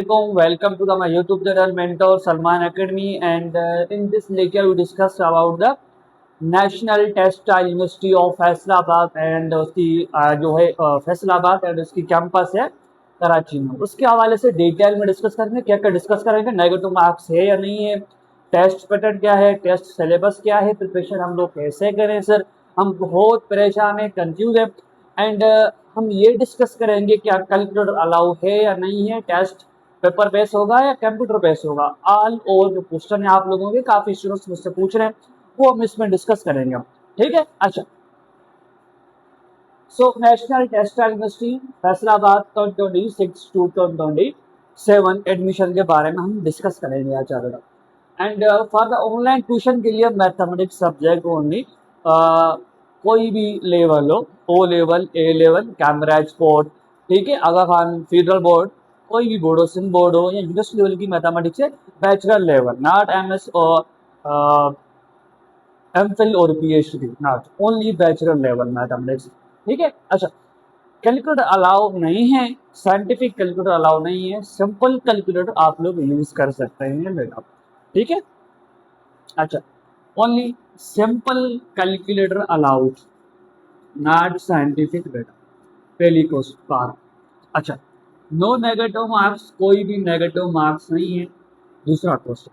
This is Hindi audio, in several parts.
Welcome to my YouTube channel Mentor Salman Academy, and in this lecture we discuss about the national textile university of Faisalabad and उसकी जो है फैसलाबाद एंड उसकी कैंपस है कराची में। उसके हवाले से डिटेल में डिस्कस करेंगे। क्या क्या डिस्कस करेंगे, नेगेटिव मार्क्स है या नहीं है, टेस्ट पैटर्न क्या है, टेस्ट सिलेबस क्या है, प्रिपरेशन हम लोग कैसे करें। सर हम बहुत परेशान है, कंफ्यूज है एंड हम ये डिस्कस करेंगे क्या कैलकुलेटर अलाउ है या नहीं है, टेस्ट पेपर बेस होगा या कंप्यूटर बेस होगा। ऑल ओवर जो क्वेश्चन है आप लोगों के, काफी स्टूडेंट्स मुझसे पूछ रहे हैं, वो हम इसमें डिस्कस करेंगे हम। ठीक है, अच्छा। So national textile university Faisalabad 2026 to 2027 admission के बारे में हम डिस्कस करेंगे आज ज़्यादा। And for the online tuition के लिए मैथमेटिक्स सब्जेक्ट ओनली, कोई भी लेवल हो, ओ लेवल, ए लेवल, कैम्ब्रिज बोर्ड, ठीक है, आगा खान फेडरल बोर्ड, कोई भी बोर्ड हो, सिंध बोर्ड हो या यूनिवर्सिटी लेवल की मैथमेटिक्स है, बैचलर लेवल, नॉट एमएस और एमफिल और PhD, not only bachelor level mathematics. ठीक है, अच्छा। कैलकुलेटर अलाउ नहीं है, साइंटिफिक कैलकुलेटर अलाउ नहीं है, सिंपल कैलकुलेटर आप लोग यूज कर सकते हैं बेटा। ठीक है, अच्छा। Only simple calculator allowed, not scientific बेटा। पहली क्वेश्चन पार। अच्छा, नो नेगेटिव मार्क्स, कोई भी नेगेटिव मार्क्स नहीं है। दूसरा क्वेश्चन,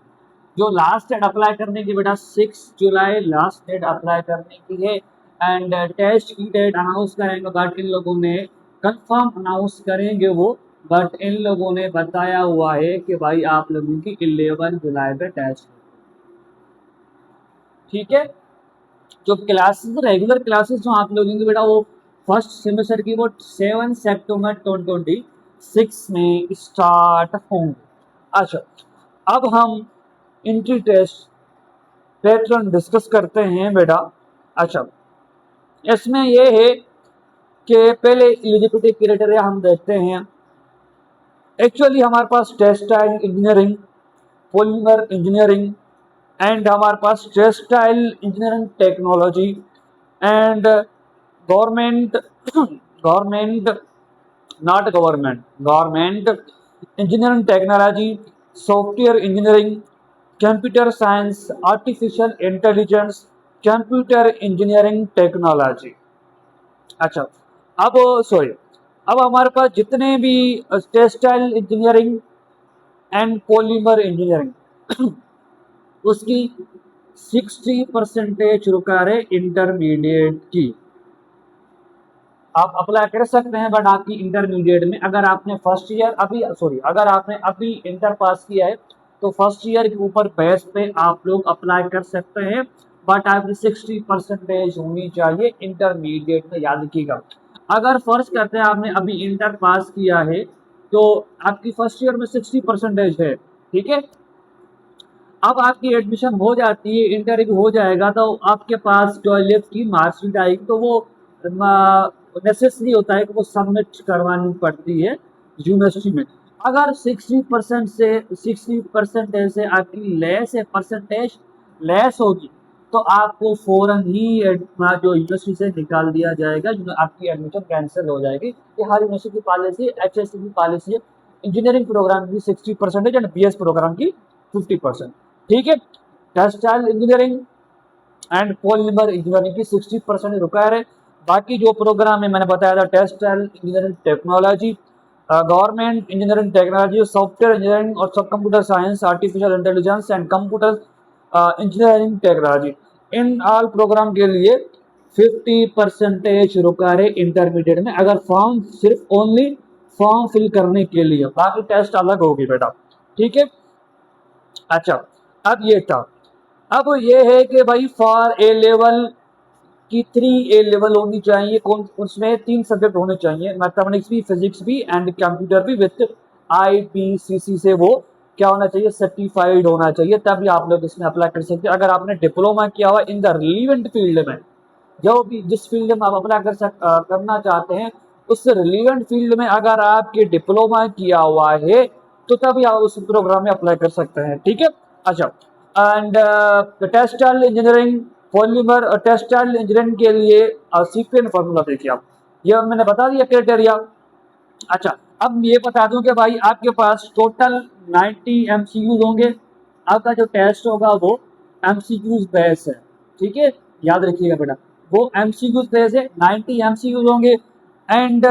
जो लास्ट डेट अप्लाई करने की बेटा 6 जुलाई लास्ट डेट अप्लाई करने की है एंड टेस्ट की डेट अनाउंस करेंगे, बट इन लोगों ने कंफर्म अनाउंस करेंगे वो, बट इन लोगों ने बताया हुआ है कि भाई आप लोगों की 11 जुलाई पे टेस्ट। ठीक है, जो क्लासेस रेगुलर क्लासेस जो आप लोगों की बेटा वो फर्स्ट सेमेस्टर की वो 7 सितंबर 2026 में स्टार्ट होंगे। अच्छा, अब हम एंट्री टेस्ट पैटर्न डिस्कस करते हैं बेटा। अच्छा, इसमें यह है कि पहले एलिजिबिलिटी क्राइटेरिया हम देखते हैं। एक्चुअली हमारे पास textile engineering, polymer engineering and हमारे पास textile engineering technology and government government not government government engineering technology, software engineering, computer science, artificial intelligence, computer engineering technology. अच्छा, अब सॉरी, अब हमारे पास जितने भी textile engineering and polymer engineering उसकी 60% रुका रहे इंटरमीडिएट की। आप अप्लाई कर सकते हैं, बट आपकी इंटरमीडिएट में अगर आपने फर्स्ट ईयर अभी अगर आपने अभी इंटर पास किया है तो फर्स्ट ईयर के ऊपर बेस पे आप लोग अप्लाई कर सकते हैं, बट आपकी 60% होनी चाहिए इंटरमीडिएट में, याद रखिएगा। अगर फर्स्ट करते हैं आपने अभी इंटर पास किया है तो आपकी फर्स्ट ईयर में 60% है, ठीक है। अब आपकी एडमिशन हो जाती है, इंटरव्यू हो जाएगा तो आपके पास 12th की मार्कशीट आएगी, तो वो नेसेसरी होता है कि वो सबमिट करवानी पड़ती है यूनिवर्सिटी में। अगर 60% से आपकी लेस है, परसेंटेज लेस होगी, तो आपको फौरन ही जो यूनिवर्सिटी से निकाल दिया जाएगा, आपकी एडमिशन कैंसिल हो जाएगी। ये हर यूनिवर्सिटी की पॉलिसी, एचएससी की पॉलिसी है। इंजीनियरिंग प्रोग्राम की 60% एंड बीएस प्रोग्राम की 50%। ठीक है, textile engineering and polymer engineering की 60% रिक्वायर है। बाकी जो प्रोग्राम है मैंने बताया था, textile engineering technology, government engineering technology, software engineering और सब computer science, artificial intelligence and computer engineering technology, in all programme के लिए 50% रिक्वायर है इंटरमीडिएट में, अगर फॉर्म सिर्फ ओनली फॉर्म फिल करने के लिए, बाकी टेस्ट अलग होगी बेटा। ठीक है, अच्छा। अब ये था, अब ये है कि भाई फॉर ए लेवल की 3 ए लेवल होनी चाहिए, कौन उसमें 3 सब्जेक्ट होने चाहिए, मैथमेटिक्स भी, फिजिक्स भी एंड कंप्यूटर भी, विथ आईपीसीसी से वो क्या होना चाहिए, सर्टिफाइड होना चाहिए, तभी आप लोग इसमें अप्लाई कर सकते हैं। अगर आपने डिप्लोमा किया हुआ इन द रिलीवेंट फील्ड में, जो भी जिस फील्ड में आप अप्लाई करना चाहते हैं उस रिलीवेंट फील्ड में अगर आपके डिप्लोमा किया हुआ है तो तभी आप उस प्रोग्राम में अप्लाई कर सकते हैं। ठीक है, अच्छा। And textile engineering polymer, textile engineering के लिए सीक्वेंस फार्मूला देखिए आप, ये मैंने बता दिया क्राइटेरिया। अच्छा, अब ये बता दूं कि भाई आपके पास टोटल 90 एमसीक्यूज होंगे। आपका जो टेस्ट होगा वो एमसीक्यूज बेस है, ठीक है, याद रखिएगा बेटा, वो एमसीक्यूज बेस है, 90 एमसीक्यूज होंगे एंड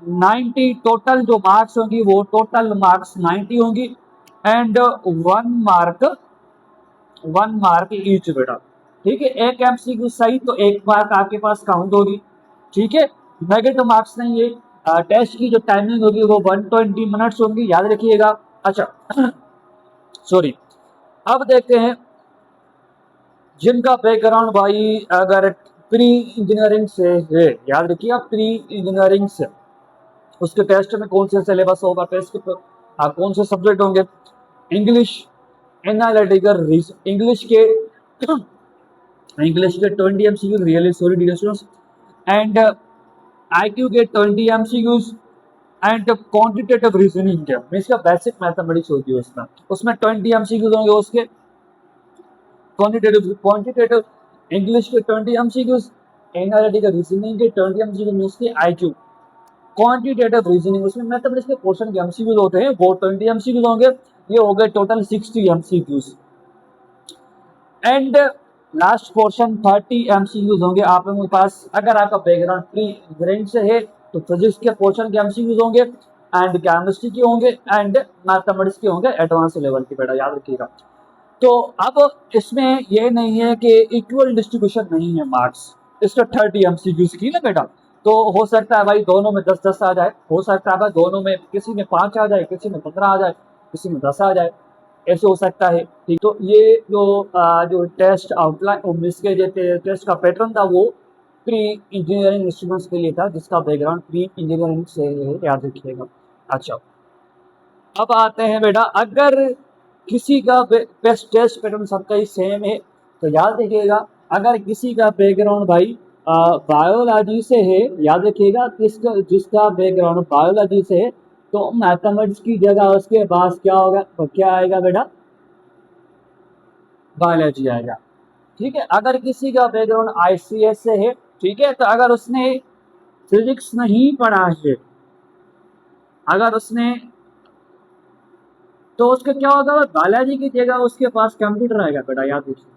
90 टोटल जो मार्क्स होंगी वो टोटल मार्क्स 90 होंगी एंड वन मार्क ईच बेटा, ठीक है। एक एमसीक्यू सही तो एक मार्क आपके पास काउंट होगी, ठीक है। नेगेटिव मार्क्स नहीं है। टेस्ट की जो टाइमिंग होगी वो 120 मिनट्स होगी, याद रखिएगा। अच्छा सॉरी, अब देखते हैं जिनका बैकग्राउंड भाई अगर प्री इंजीनियरिंग से है, याद रखिए प्री इंजीनियरिंग से, उसके टेस्ट में कौन से सिलेबस होगा, टेस्ट के कौन से सब्जेक्ट होंगे। इंग्लिश, एनालिटिकल, इंग्लिश के 20 MCQs, really sorry dear students, and IQ के 20 एमसीक्यूज एंड क्वांटिटेटिव रीजनिंग के मींस का बेसिक मैथमेटिक्स होती है उसमें, 20 एमसीक्यूज होंगे उसके। क्वांटिटेटिव इंग्लिश के 20 एमसीक्यूज, एनालिटिकल रीजनिंग के 20 एमसीक्यूज मींस के आईक्यू। क्वांटिटेटिव रीजनिंग उसमें मैथमेटिक्स के पोर्शन के एमसीक्यूज होते हैं, वो 20 एमसीक्यूज होंगे। ये हो गए total 60 MCQs and last portion 30 MCQs होंगे आप लोगों के पास। अगर आपका बैकग्राउंड प्री इंजीनियरिंग से है तो फिजिक्स के पोर्शन के एमसीक्यूज होंगे एंड केमिस्ट्री के होंगे एंड मैथमेटिक्स के होंगे एडवांस लेवल के, बेटा याद रखिएगा। तो अब इसमें ये नहीं है कि इक्वल डिस्ट्रीब्यूशन नहीं है मार्क्स, इसका 30 एमसीक्यूज की ना बेटा, तो हो सकता है भाई दोनों में 10-10 आ जाए, हो सकता है भाई दोनों में किसी में 5 आ जाए, किसी में 15 आ जाए, किसी में 10 आ जाए, ऐसे हो सकता है, ठीक। तो ये जो टेस्ट आउटलाइन इसके जो टेस्ट का पैटर्न था वो प्री इंजीनियरिंग स्टूडेंट्स के लिए था जिसका बैकग्राउंड प्री इंजीनियरिंग से है, याद रखिएगा। अच्छा, अब आते हैं बेटा, अगर किसी का बेस्ट टेस्ट पैटर्न सबका ही सेम है तो याद रखिएगा, अगर किसी का बैकग्राउंड भाई बायोलॉजी से है, याद रखिएगा किसका जिसका बैकग्राउंड बायोलॉजी से है तो मैथमेटिक्स की जगह उसके पास क्या होगा, तो क्या आएगा बेटा, बायोलॉजी आएगा, ठीक है। अगर किसी का बैकग्राउंड आईसीएस से है, ठीक है, तो अगर उसने फिजिक्स नहीं पढ़ा है, अगर उसने, तो उसका क्या होगा, बायोलॉजी की जगह उसके पास कंप्यूटर आएगा बेटा, याद रखिए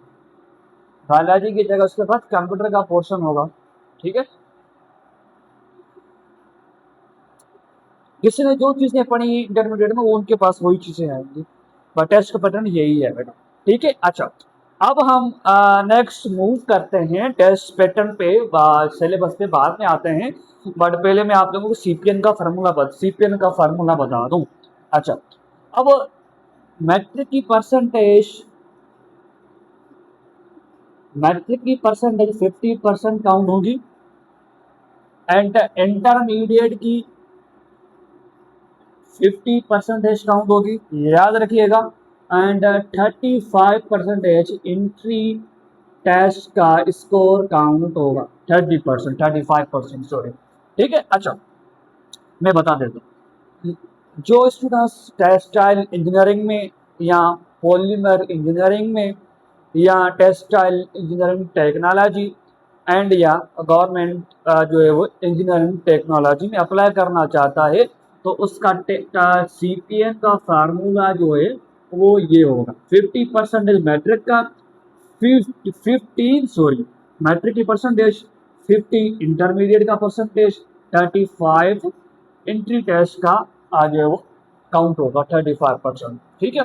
बायोलॉजी की जगह उसके पास कंप्यूटर का पोर्शन होगा, ठीक है। जिसने जो चीजें पढ़ी इंटरमीडिएट में वो उनके पास वही चीजें आएंगी, बट टेस्ट का पैटर्न यही है बेटा, ठीक है। अच्छा, अब हम नेक्स्ट मूव करते हैं टेस्ट पैटर्न पे, सिलेबस पे बाद में आते हैं, बट पहले मैं आप लोगों को सीपीएन का फार्मूला बता दूं। अच्छा, अब मैट्रिक की परसेंटेज 50% काउंट होगी एंड इंटरमीडिएट की 50% काउंट होगी, याद रखिएगा, एंड 35% एंट्री टेस्ट का स्कोर काउंट होगा, 35% सॉरी, ठीक है। अच्छा, मैं बता देता हूँ, जो स्टूडेंट्स टेक्सटाइल इंजीनियरिंग में या पॉलीमर इंजीनियरिंग में या टेक्सटाइल इंजीनियरिंग टेक्नोलॉजी एंड या गवर्नमेंट जो है वो इंजीनियरिंग टेक्नोलॉजी में अप्लाई करना चाहता है तो उसका सीपीएन का फार्मूला जो है वो ये होगा, 50% मैट्रिक का, 15 मैट्रिक की परसेंटेज, 50 इंटरमीडिएट का परसेंटेज, 35 एंट्री टेस्ट का आगे वो काउंट होगा 35%, ठीक है।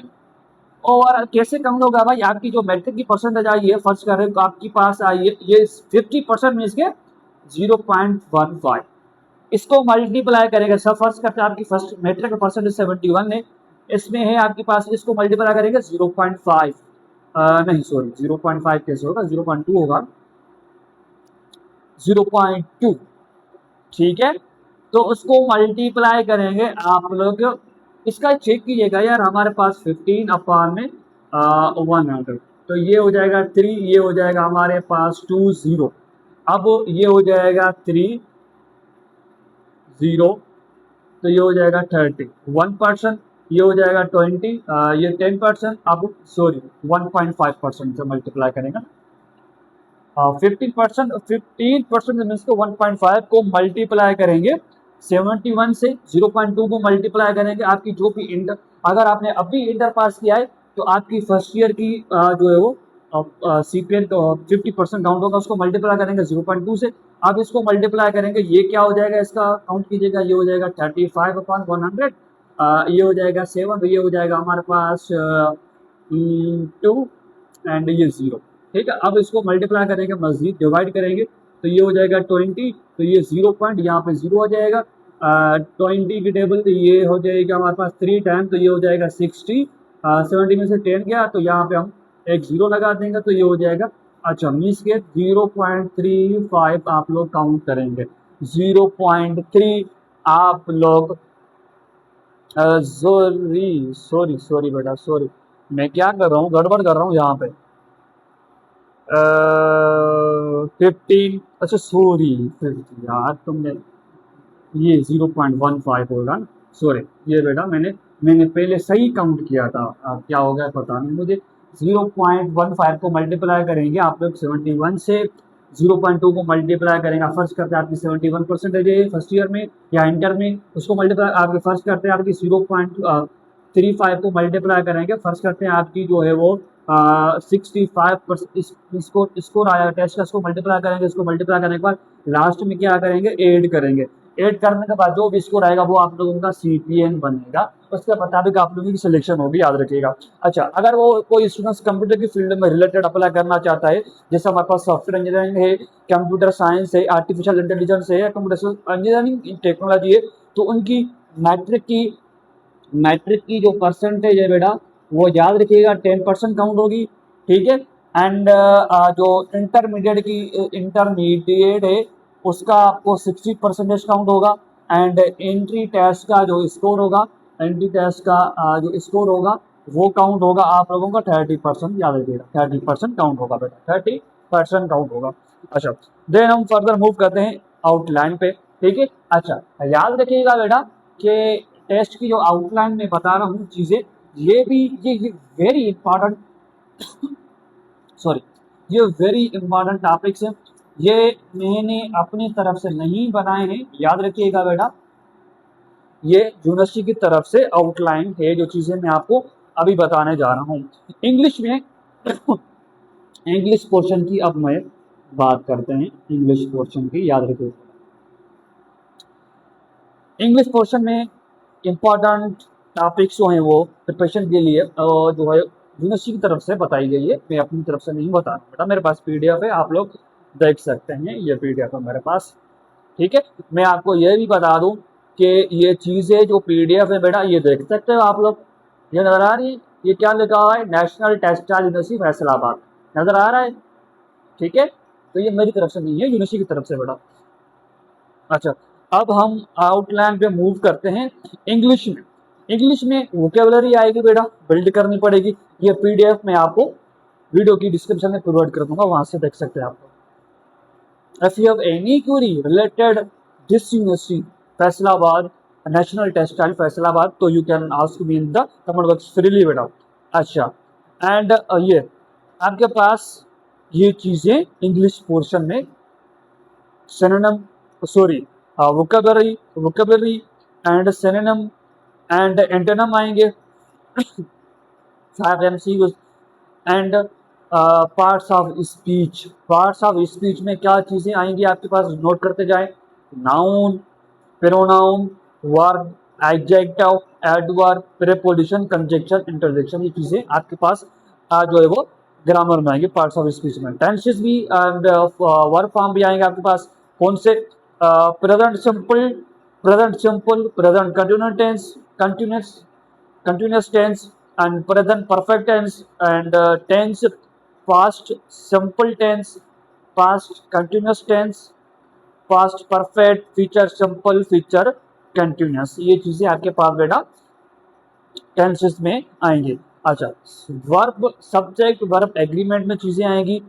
और कैसे काउंट होगा भाई, आपकी जो मैट्रिक की परसेंटेज आई है, फर्स्ट कर रहे हो आपके पास आई है ये 50% मीन्स के 0.15, इसको मल्टीप्लाई करेगा, सब फर्स्ट करते आपकी फर्स्ट मैट्रिक का परसेंटेज 71 है, इसमें है आपके पास, इसको मल्टीप्लाई करेंगे 0.5, नहीं सॉरी 0.5 कैसे होगा, 0.2 होगा, 0.2, ठीक है। तो उसको मल्टीप्लाई करेंगे आप लोग, इसका चेक कीजिएगा यार, हमारे पास 15 अपान में 100, तो ये हो जाएगा 3, ये हो जाएगा हमारे पास 20, अब ये हो जाएगा 30, तो ये हो जाएगा 30, 1%, ये हो जाएगा 20, ये 10%, अब सॉरी 1.5% से मल्टीप्लाई करेंगे, 15% मीन्स को 1.5 को मल्टीप्लाई करेंगे 71 से 0.2 को मल्टीप्लाई करेंगे, आपकी जो भी इंटर, अगर आपने अभी इंटर पास किया है तो आपकी फर्स्ट ईयर की जो है वो CPN 50% काउंट होगा, उसको मल्टीप्लाई करेंगे 0.2 से। आप इसको मल्टीप्लाई करेंगे, ये क्या हो जाएगा, इसका काउंट कीजिएगा, ये हो जाएगा 35/100, ये हो जाएगा 7, ये हो जाएगा हमारे पास 2 एंड ये 0। ठीक है, अब इसको मल्टीप्लाई करेंगे, मजीद डिवाइड करेंगे तो ये हो जाएगा 20, तो ये 0 पॉइंट यहाँ पे 0 हो जाएगा। 20 की टेबल ये हो जाएगा हमारे पास 3 टाइम, तो ये हो जाएगा 60। 70 में से 10 गया तो यहाँ पे हम एक 0 लगा देंगे, तो ये हो जाएगा, अच्छा मीन्स के 0.35 आप लोग काउंट करेंगे, 0.3 आप लोग सॉरी सॉरी सॉरी बेटा सॉरी, मैं क्या कर रहा हूँ, गड़बड़ कर रहा हूँ यहाँ पे। 15, अच्छा सॉरी 50 यार, तुमने ये 0.15 होगा ना, सॉरी ये बेटा मैंने पहले सही काउंट किया था, क्या हो गया पता नहीं मुझे। 0.15 को मल्टीप्लाई करेंगे आप लोग 71 से, 0.2 को मल्टीप्लाई करेंगे, फर्स्ट करते हैं आपकी 71% है फर्स्ट ईयर में या इंटर में, उसको मल्टीप्लाई आपके फर्स्ट करते हैं आपकी 0.35 को मल्टीप्लाई करेंगे, फर्स्ट करते हैं आपकी जो है वो 65%, इसको स्कोर आया टेस्ट का, इसको मल्टीप्लाई करेंगे, इसको मल्टीप्लाई करने के बाद लास्ट में क्या करेंगे, ऐड करेंगे, ऐड करने के बाद जो भी स्कोर आएगा वो आप लोगों का CPN बनेगा, उसके मुताबिक आप लोगों की सिलेक्शन होगी, याद रखिएगा। अच्छा, अगर वो कोई स्टूडेंट्स कंप्यूटर की फील्ड में रिलेटेड अप्लाई करना चाहता है, जैसे हमारे पास सॉफ्टवेयर इंजीनियरिंग है, कंप्यूटर साइंस है, आर्टिफिशियल इंटेलिजेंस है, कंप्यूटर इंजीनियरिंग टेक्नोलॉजी है, तो उनकी मैट्रिक की जो परसेंटेज है बेटा वो याद रखिएगा 10% काउंट होगी। ठीक है, एंड जो इंटरमीडिएट है उसका आपको 60% काउंट होगा, एंड एंट्री टेस्ट का जो स्कोर होगा, एंट्री टेस्ट का जो स्कोर होगा वो काउंट होगा आप लोगों का 30%, याद रखिएगा 30% काउंट होगा बेटा, 30% काउंट होगा। अच्छा, देन हम फर्दर मूव करते हैं आउटलाइन पे। ठीक है, अच्छा याद रखिएगा बेटा कि टेस्ट की जो आउटलाइन में बता रहा हूँ चीज़ें, ये भी ये वेरी इंपॉर्टेंट सॉरी ये वेरी इंपॉर्टेंट टॉपिक्स है, ये मैंने अपनी तरफ से नहीं बनाए हैं, याद रखिएगा बेटा, ये यूनिवर्सिटी की तरफ से आउटलाइन है, जो चीज़ें मैं आपको अभी बताने जा रहा हूँ। इंग्लिश में इंग्लिश पोर्शन की अब मैं बात करते हैं, इंग्लिश पोर्शन की याद रखिएगा। इंग्लिश पोर्शन में इम्पॉर्टेंट टॉपिक्स जो हैं वो प्रिपरेशन के लिए जो है यूनिवर्सिटी की तरफ से बताई गई है, मैं अपनी तरफ से नहीं बता रहा बेटा, मेरे पास PDF है, आप लोग देख सकते हैं, ये PDF है मेरे पास। ठीक है, मैं आपको ये भी बता दूं कि ये चीज़ें जो PDF है बेटा, ये देख सकते हो आप लोग, ये नज़र आ रही है, ये क्या लिखा हुआ है, नेशनल टेक्सटाइल यूनिवर्सिटी फैसलाबाद, नज़र आ रहा है। ठीक है, तो ये मेरी तरफ से नहीं है, यूनिवर्सिटी की तरफ से बेटा। अच्छा, अब हम आउटलाइन पे मूव करते हैं इंग्लिश में। इंग्लिश में वोकेबलरी आएगी बेटा, बिल्ड करनी पड़ेगी, ये PDF में आपको वीडियो की डिस्क्रिप्शन में प्रोवाइड कर दूंगा, वहां से देख सकते हैं आप लोग। If you have any query related this university, Faisalabad, National Textile Faisalabad, तो you can ask me in the comment box freely बेटा। अच्छा, एंड ये आपके पास ये चीज़ें इंग्लिश पोर्शन में synonym sorry vocabulary and synonym and antonym आएंगे, 5 MCQs and parts of speech. Parts of speech में क्या चीज़ें आएंगी आपके पास, नोट करते जाएं, noun, pronoun, verb, adjective, adverb, preposition, conjunction, interjection, ये चीज़ें आपके पास जो है वो ग्रामर में आएंगे पार्ट्स ऑफ स्पीच में। टेंसेस भी एंड वर्ब फॉर्म भी आएंगे आपके पास, कौन से, present simple, present continuous tense and present perfect tense and tense, past simple tense, past continuous tense, past perfect, future simple, future continuous, ये चीजें आपके पास बेटा टेंसेस में आएंगी। अच्छा, वर्ब सब्जेक्ट वर्ब एग्रीमेंट में चीजें आएंगी।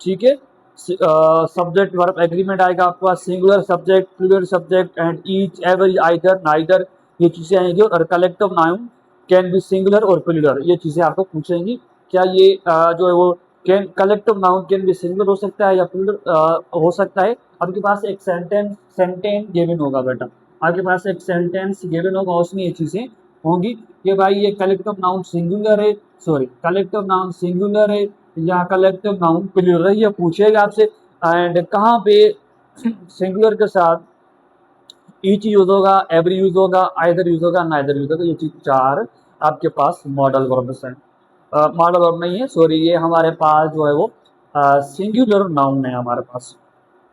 ठीक है, सब्जेक्ट वर्ब एग्रीमेंट आएगा आपके पास, singular subject, plural subject and each, every, either, neither, ये चीज़ें आएंगी। और collective noun can be singular और प्लूरल, ये चीज़ें आपको पूछेंगी, क्या ये जो है वो can collective noun can be singular हो सकता है या प्लूरल हो सकता है। आपके पास एक सेंटेंस गिवन होगा बेटा, आपके पास एक सेंटेंस गिवन होगा, उसमें ये चीज़ें होंगी कि भाई ये कलेक्टिव नाउन सिंगुलर है, सॉरी कलेक्टिव नाउन सिंगुलर है या कलेक्टिव नाउन प्लूरल है, ये पूछेगा आपसे। एंड कहाँ पे सिंगुलर के साथ ईच यूज होगा, एवरी यूज होगा, आइदर यूज होगा, नाइदर यूज होगा, ये चीज चार आपके पास मॉडल वर्ब्स हैं। मॉडल वर्ब नहीं है, सॉरी, ये हमारे पास जो है वो सिंगुलर नाउन है हमारे पास,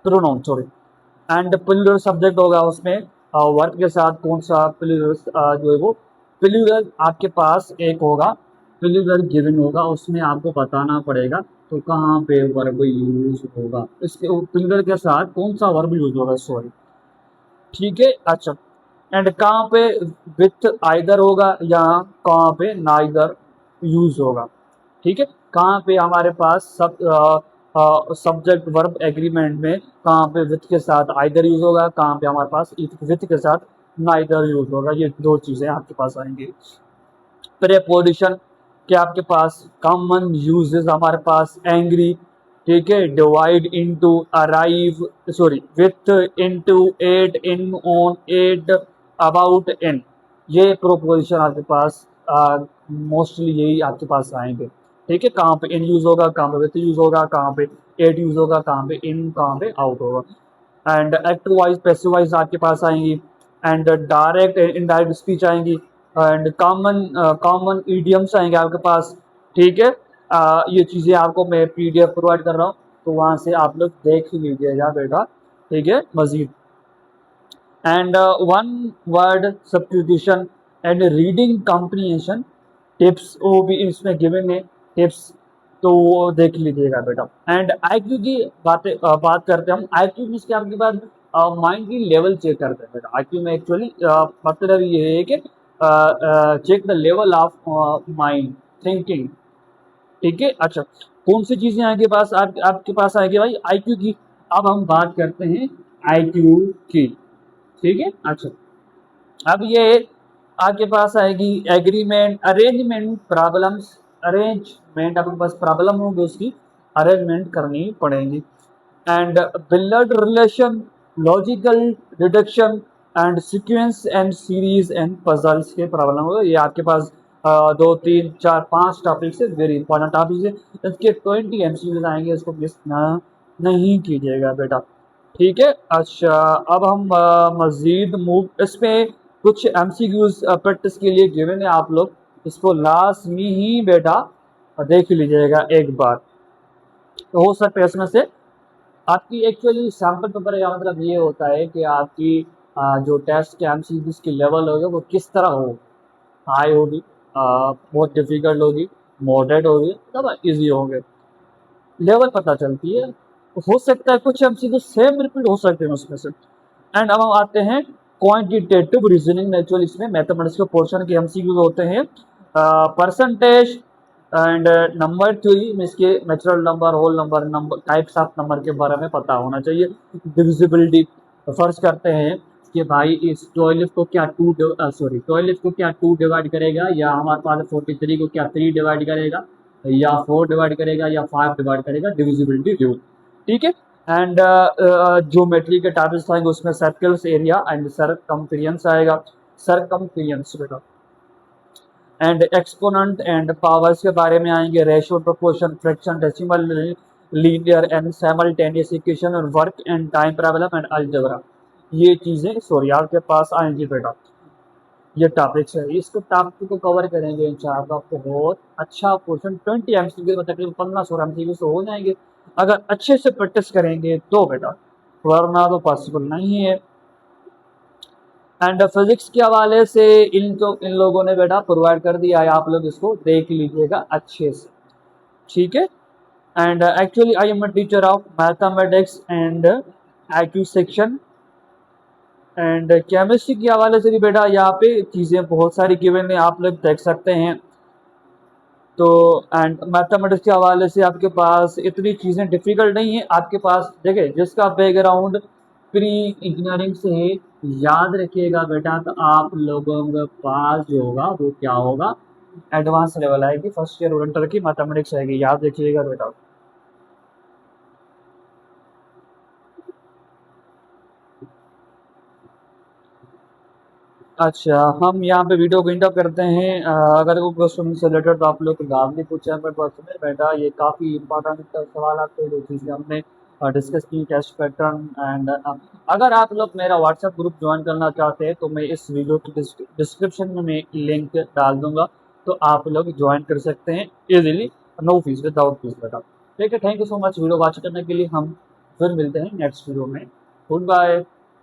pronoun sorry. And plural subject होगा उसमें, वर्ब के साथ कौन सा प्लूरल जो है वो प्लूरल आपके पास एक होगा, प्लूरल गिवन होगा, उसमें आपको बताना पड़ेगा तो कहाँ पे वर्ब यूज होगा, इसके प्लूरल के साथ कौन सा वर्ब यूज होगा, सॉरी। ठीक है, अच्छा। एंड कहाँ पे विथ आइदर होगा या कहाँ पे नाइदर यूज होगा। ठीक है, कहाँ पे हमारे पास सब सब्जेक्ट वर्ब एग्रीमेंट में कहाँ पे विथ के साथ आइदर यूज होगा, कहाँ पे हमारे पास विथ के साथ नाइदर यूज होगा, ये दो चीजें आपके पास आएंगी। प्रेपोजिशन के आपके पास कॉमन यूजेस हमारे पास एंग्री, ठीक है, divide into, arrive, sorry, with, into, at, in, on, at, about, in, ये प्रोपोजिशन आपके पास मोस्टली यही आपके पास आएंगे। ठीक है, कहाँ पे इन यूज होगा, कहाँ पे विथ यूज होगा, कहाँ पे एट यूज होगा, कहाँ पे इन, कहाँ पे आउट होगा। And active voice passive wise आपके पास आएंगी, एंड डायरेक्ट इनडायरेक्ट स्पीच आएंगी, एंड कॉमन कॉमन ईडियम्स आएंगे आपके पास। ठीक है, ये चीज़ें आपको मैं पीडीएफ प्रोवाइड कर रहा हूँ, तो वहाँ से आप लोग देख लीजिएगा बेटा। ठीक है, मजीद and one word substitution and reading comprehension tips, वो भी इसमें गिवन है टिप्स, तो वो देख लीजिएगा बेटा। एंड आईक्यू की बात करते हैं हम। आईक्यू में इसके आपके पास माइंड की लेवल चेक करते हैं बेटा। आईक्यू में एक्चुअली मतलब ये है कि check the level of mind thinking. ठीक है, अच्छा, कौन सी चीजें आपके पास आपके पास आएगी भाई, आईक्यू की। अब हम बात करते हैं आईक्यू की। ठीक है, अच्छा, अब ये आपके पास आएगी एग्रीमेंट, अरेंजमेंट, प्रॉब्लम्स, अरेंजमेंट आपके पास प्रॉब्लम होगी, उसकी अरेंजमेंट करनी पड़ेगी। And build relation, logical deduction and sequence and series and puzzles के प्रॉब्लम होगा। ये आपके पास 2 3 4 5 टॉपिक्स है, वेरी इंपॉर्टेंट टॉपिक्स है, इसके 20 एमसीक्यूज आएंगे, इसको मिस ना नहीं कीजिएगा बेटा। ठीक है, अच्छा, अब हम मजीद मूव इस पे कुछ एमसीक्यूज प्रैक्टिस के लिए गिवन है, आप लोग इसको लाजमी ही बेटा देख लीजिएगा एक बार, तो हो सकता है इसमें से आपकी एक्चुअली सैम्पल पेपर का मतलब ये होता है कि आपकी जो टेस्ट के एमसीक्यूज की लेवल होगी वो किस तरह होगी, हाई होगी, बहुत डिफिकल्ट होगी, मॉडरेट होगी, तब इजी होंगे, लेवल पता चलती है। हो सकता है कुछ एमसीक्यू सेम रिपीट हो सकते हैं उसमें से। एंड अब हम आते हैं क्वांटिटेटिव रीजनिंग। नेचुरल इसमें मैथमेटिक्स के पोर्शन के एमसीक्यूज होते हैं, परसेंटेज एंड नंबर थ्योरी में इसके natural number, whole number, number types of number के बारे में पता होना चाहिए। डिविजिबिलिटी, फर्ज करते हैं कि भाई इस 12 को क्या 12 को क्या 2 डिवाइड करेगा, या हमारे पास 43 को क्या 3 डिवाइड करेगा, या 4 डिवाइड करेगा, या 5 डिवाइड करेगा, डिविजिबिलिटी रूल। ठीक है, एंड ज्योमेट्री के टॉपिक्स आएंगे, उसमें सर्कल्स, एरिया एंड सरकमफेरेंस आएगा, सरकमफेरेंस बेटा। एंड एक्सपोनेंट एंड पावर्स के बारे में आएंगे, ratio, proportion, fraction, decimal, linear and simultaneous equation और work and time problem and algebra, ये चीजें सॉरी आपके पास आएंगी बेटा। ये टॉपिक्स है, इसको टॉपिक को कवर करेंगे इंशाअल्लाह, आपको बहुत अच्छा क्वेश्चन 20 एमसीक्यू में तकरीबन 1500 एमसीक्यू से हो जाएंगे अगर अच्छे से प्रैक्टिस करेंगे तो बेटा, वरना तो पॉसिबल नहीं है। एंड फिजिक्स के हवाले से इन लोगों ने बेटा प्रोवाइड कर दिया है, आप लोग इसको देख लीजिएगा अच्छे से। ठीक है, and actually I am a teacher of mathematics and IQ section. And chemistry के हवाले से भी बेटा यहाँ पे चीज़ें बहुत सारी गिवन है, आप लोग देख सकते हैं। तो एंड मैथमेटिक्स के हवाले से आपके पास इतनी चीज़ें डिफ़िकल्ट नहीं है, आपके पास देखिए जिसका बैकग्राउंड प्री इंजीनियरिंग से है, याद रखिएगा बेटा, तो आप लोगों के पास जो होगा वो क्या होगा, एडवांस लेवल आएगी, फर्स्ट ईयर और इंटर की मैथमेटिक्स आएगी, याद रखिएगा बेटा। अच्छा, हम यहाँ पे वीडियो को एंड अप करते हैं। अगर कोई क्वेश्चन से रिलेटेड तो आप लोग डाल भी पूछे पर पर्सन में बेटा, ये काफ़ी इंपॉर्टेंट सवाल आपके जो चीज़ें हमने डिस्कस की, टेस्ट पैटर्न एंड अगर आप लोग मेरा व्हाट्सएप ग्रुप ज्वाइन करना चाहते हैं तो मैं इस वीडियो की डिस्क्रिप्शन में मैं लिंक डाल दूंगा, तो आप लोग ज्वाइन कर सकते हैं easily, no fees, without fees बेटा। ठीक है, thank you so much video watch करने के लिए। हम फिर मिलते हैं नेक्स्ट वीडियो में। Good bye.